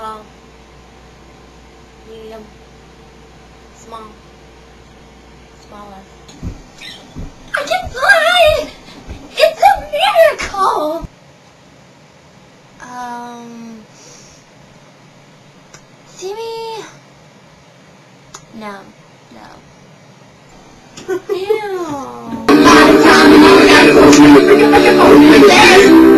Tall. Medium. Small. Smallest. I can fly! It's a miracle! See me? No. No. Ew.